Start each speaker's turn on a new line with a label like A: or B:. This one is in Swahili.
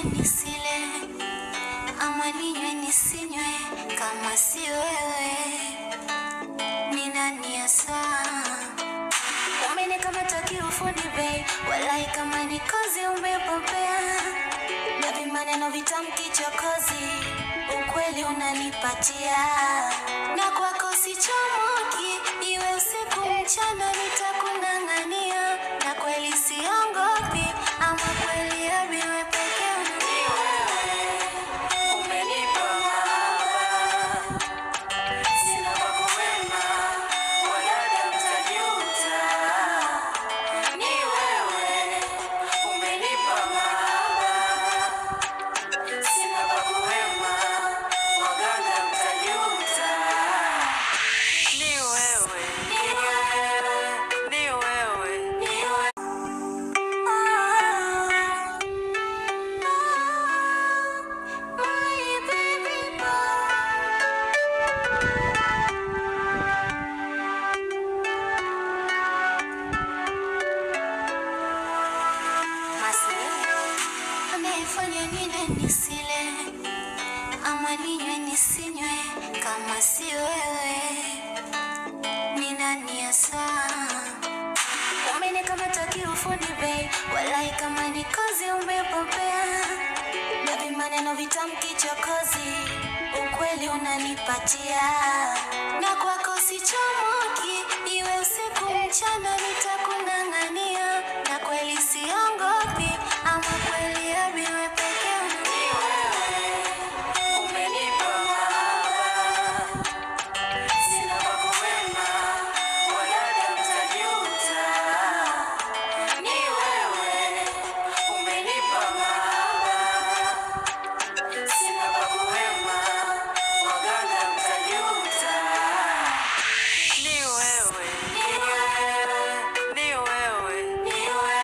A: nisile, ama ninywe nisinywe, kama si wewe ni nani hasa? Umenikamata kiufundi babe, walai kama ni kozi umepopea, na maneno vitamu kichokozi, ukweli unanipatia, na kwako sichomoki, iwe usiku mchana nitakung'ang'ania, na kweli siongopi, ama kweli abiwe peke yangu. Umenipa mahaba, sina wako wema, wadada mtajuta. Ni wewe, umenipa mahaba, sina wako wema, wadada mtajuta. Ni wewe, ni wewe, ni wewe, ni wewe. My baby boy. Amefanya nile nisile, ama ninywe nisinywe, kama si wewe ni nani hasa? Umenikamata kiufundi babe, walai kama ni kozi umepopea, na maneno vitamu kichokozi, ukweli unanipatia, na kwako sichomoki, iwe usiku mchana